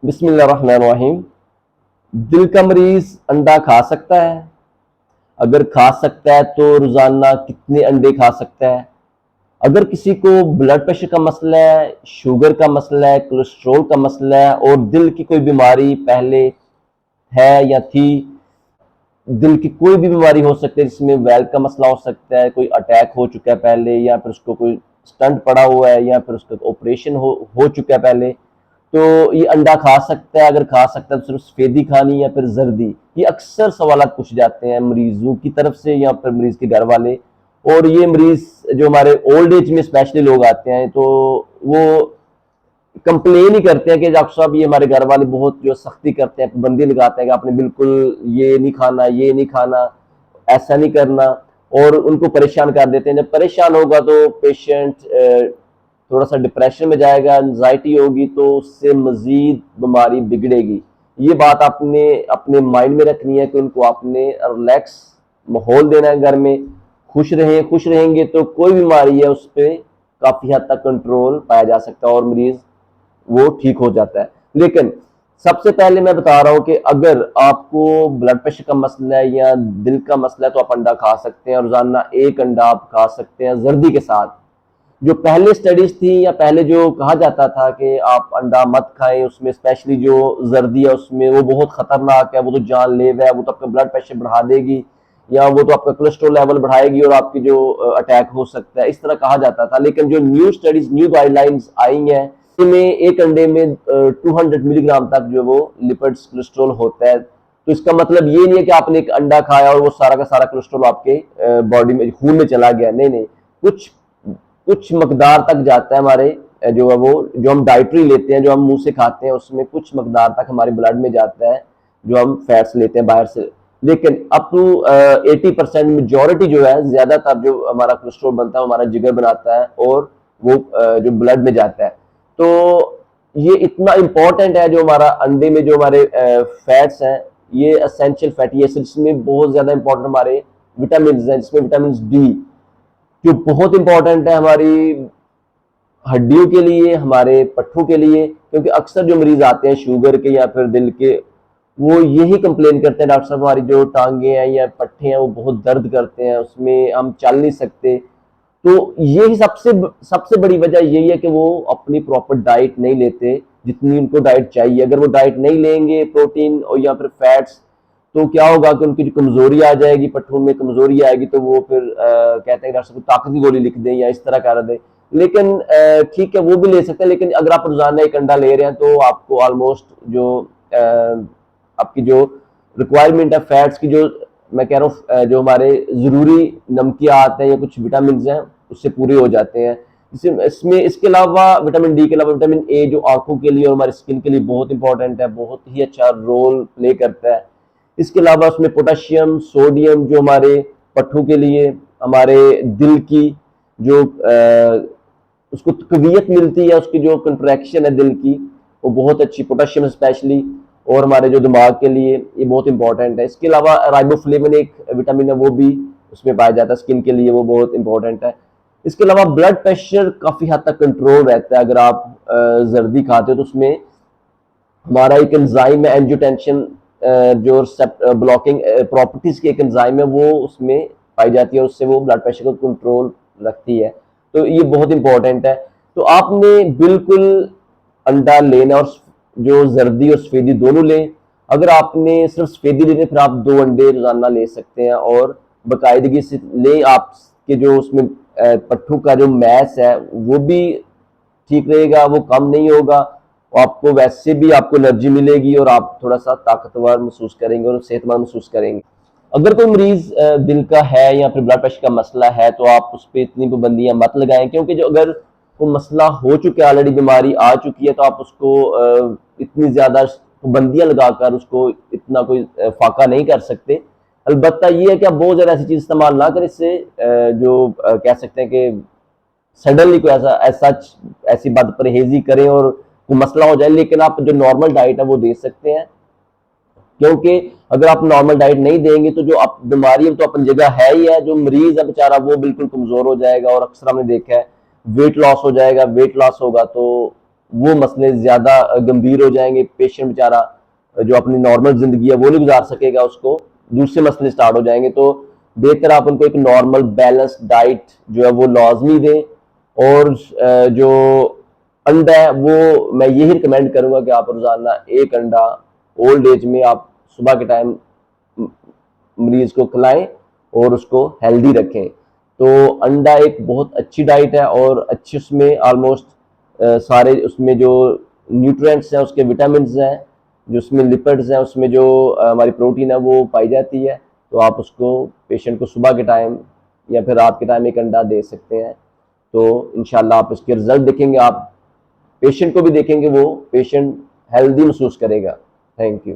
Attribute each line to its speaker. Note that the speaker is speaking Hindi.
Speaker 1: बिस्मिल्लाहिर्रहमानिर्रहीम। दिल का मरीज अंडा खा सकता है? अगर खा सकता है तो रोजाना कितने अंडे खा सकता है? अगर किसी को ब्लड प्रेशर का मसला है, शुगर का मसला है, कोलेस्ट्रॉल का मसला है और दिल की कोई बीमारी पहले है या थी, दिल की कोई भी बीमारी हो सकती है जिसमें वेल्व का मसला हो सकता है, कोई अटैक हो चुका है पहले या फिर उसको कोई स्टंट पड़ा हुआ है या फिर उसका ऑपरेशन हो चुका है पहले, तो ये अंडा खा सकता है? अगर खा सकता है तो सिर्फ सफेदी खानी या फिर जर्दी? ये अक्सर सवाल पूछ जाते हैं मरीजों की तरफ से या फिर मरीज के घर वाले। और ये मरीज जो हमारे ओल्ड एज में स्पेशली लोग आते हैं तो वो कंप्लेन ही करते हैं कि डॉक्टर साहब ये हमारे घर वाले बहुत जो सख्ती करते हैं, पाबंदी लगाते हैं कि आपने बिल्कुल ये नहीं खाना, ये नहीं खाना, ऐसा नहीं करना, और उनको परेशान कर देते हैं। जब परेशान होगा तो पेशेंट थोड़ा सा डिप्रेशन में जाएगा, एंजाइटी होगी, तो उससे मजीद बीमारी बिगड़ेगी। ये बात आपने अपने माइंड में रखनी है कि उनको आपने रिलैक्स माहौल देना है घर में, खुश रहेंगे तो कोई बीमारी है उस पर काफी हद तक कंट्रोल पाया जा सकता है और मरीज वो ठीक हो जाता है। लेकिन सबसे पहले मैं बता रहा हूं कि अगर आपको ब्लड प्रेशर का मसला है या दिल का मसला है तो आप अंडा खा सकते हैं। रोजाना एक अंडा आप खा सकते हैं जर्दी के साथ। जो पहले स्टडीज थी या पहले जो कहा जाता था कि आप अंडा मत खाएं, उसमें स्पेशली जो जर्दी है उसमें वो बहुत खतरनाक है, वो तो जानलेवा है, वो तो आपका ब्लड प्रेशर बढ़ा देगी या वो तो आपका कोलेस्ट्रॉल लेवल बढ़ाएगी और आपकी जो अटैक हो सकता है, इस तरह कहा जाता था। लेकिन जो न्यू स्टडीज, न्यू गाइडलाइंस आई हैं, में एक अंडे में 200 मिलीग्राम तक जो वो लिपिड्स कोलेस्ट्रॉल होता है। तो इसका मतलब ये नहीं है कि आपने एक अंडा खाया और वो सारा का सारा कोलेस्ट्रॉल आपके बॉडी में, खून में चला गया। नहीं नहीं, कुछ कुछ मकदार तक जाता है हमारे जो है वो, जो हम डाइटरी लेते हैं, जो हम मुंह से खाते हैं, उसमें कुछ मकदार तक हमारे ब्लड में जाता है जो हम फैट्स लेते हैं बाहर से। लेकिन अप टू 80% मेजोरिटी जो है, ज्यादातर जो हमारा कोलेस्ट्रॉल बनता है हमारा जिगर बनाता है और वो जो ब्लड में जाता है। तो ये इतना इंपॉर्टेंट है जो हमारा अंडे में जो हमारे फैट्स हैं, ये एसेंशियल फैटी एसिड्स में बहुत ज्यादा इंपॉर्टेंट हमारे विटामिन हैं, जिसमें विटामिन डी जो बहुत इंपॉर्टेंट है हमारी हड्डियों के लिए, हमारे पट्ठों के लिए। क्योंकि अक्सर जो मरीज आते हैं शुगर के या फिर दिल के, वो यही कंप्लेन करते हैं, डॉक्टर साहब हमारी जो टांगे हैं या पट्टे हैं वो बहुत दर्द करते हैं, उसमें हम चल नहीं सकते। तो यही सबसे सबसे बड़ी वजह यही है कि वो अपनी प्रॉपर डाइट नहीं लेते जितनी उनको डाइट चाहिए। अगर वो डाइट नहीं लेंगे प्रोटीन और या फिर फैट्स, तो क्या होगा कि उनकी जो कमजोरी आ जाएगी, पट्टों में कमजोरी आएगी, तो वो फिर कहते हैं डॉक्टर साहब ताकत की गोली लिख दें या इस तरह कर दें। लेकिन ठीक है, वो भी ले सकते हैं, लेकिन अगर आप रोजाना एक अंडा ले रहे हैं तो आपको ऑलमोस्ट जो आपकी जो रिक्वायरमेंट है फैट्स की, जो मैं कह रहा हूँ जो हमारे जरूरी नमकियात हैं या कुछ विटामिन हैं, उससे पूरे हो जाते हैं। इसमें इसके अलावा विटामिन डी के अलावा विटामिन ए जो आंखों के लिए और हमारी स्किन के लिए बहुत इंपॉर्टेंट है, बहुत ही अच्छा रोल प्ले करता है। इसके अलावा उसमें पोटेशियम, सोडियम जो हमारे पट्ठों के लिए, हमारे दिल की जो उसको कवियत मिलती है, उसकी जो कंट्रैक्शन है दिल की, वो बहुत अच्छी, पोटेशियम स्पेशली, और हमारे जो दिमाग के लिए ये बहुत इंपॉर्टेंट है। इसके अलावा राइबोफ्लेविन एक विटामिन है, वो भी उसमें पाया जाता है, स्किन के लिए वो बहुत इंपॉर्टेंट है। इसके अलावा ब्लड प्रेशर काफी हद तक कंट्रोल रहता है अगर आप जर्दी खाते हो, तो उसमें हमारा एक एंजाइम है एंजियोटेंशन जो ब्लॉकिंग प्रॉपर्टीज की एक एंजाइम है, वो उसमें पाई जाती है, उससे वो ब्लड प्रेशर को कंट्रोल रखती है। तो ये बहुत इंपॉर्टेंट है। तो आपने बिल्कुल अंडा लेना, और जो जर्दी और सफेदी दोनों लें। अगर आपने सिर्फ सफेदी लेने, फिर आप 2 अंडे रोजाना ले सकते हैं और बाकायदगी से लें। आपके जो उसमें पट्ठों का जो मैस है वो भी ठीक रहेगा, वो कम नहीं होगा, आपको वैसे भी आपको एनर्जी मिलेगी और आप थोड़ा सा ताकतवर महसूस करेंगे और सेहतमंद महसूस करेंगे। अगर कोई मरीज दिल का है या फिर ब्लड प्रेशर का मसला है तो आप उस पर इतनी पाबंदियां मत लगाएं, क्योंकि जो अगर कोई मसला हो चुका है, ऑलरेडी बीमारी आ चुकी है, तो आप उसको इतनी ज्यादा पाबंदियां लगाकर उसको इतना कोई फाका नहीं कर सकते। अलबत्ता ये है कि आप बहुत ज्यादा ऐसी चीज इस्तेमाल ना करें, इससे जो कह सकते हैं कि सडनली कोई ऐसा ऐसी बात परहेजी करें और कोई मसला हो जाए। लेकिन आप जो नॉर्मल डाइट है वो दे सकते हैं, क्योंकि अगर आप नॉर्मल डाइट नहीं देंगे तो जो आप बीमारी तो अपनी जगह है ही है, जो मरीज है बेचारा वो बिल्कुल कमजोर हो जाएगा। और अक्सर हमने देखा है वेट लॉस हो जाएगा, वेट लॉस होगा तो वो मसले ज़्यादा गंभीर हो जाएंगे, पेशेंट बेचारा जो अपनी नॉर्मल ज़िंदगी है वो नहीं गुजार सकेगा, उसको दूसरे मसले स्टार्ट हो जाएंगे। तो बेहतर आप उनको एक नॉर्मल बैलेंस डाइट जो है वो लाजमी दें। और जो अंडा है वो मैं यही रिकमेंड करूंगा कि आप रोज़ाना एक अंडा ओल्ड एज में आप सुबह के टाइम मरीज को खिलाएं और उसको हेल्दी रखें। तो अंडा एक बहुत अच्छी डाइट है और अच्छी उसमें ऑलमोस्ट सारे उसमें जो न्यूट्रिएंट्स हैं, उसके विटामिन हैं, जो उसमें लिपिड्स हैं, उसमें जो हमारी प्रोटीन है वो पाई जाती है। तो आप उसको पेशेंट को सुबह के टाइम या फिर रात के टाइम एक अंडा दे सकते हैं। तो इंशाल्लाह आप इसके रिजल्ट देखेंगे, आप पेशेंट को भी देखेंगे, वो पेशेंट हेल्दी महसूस करेगा। Thank you.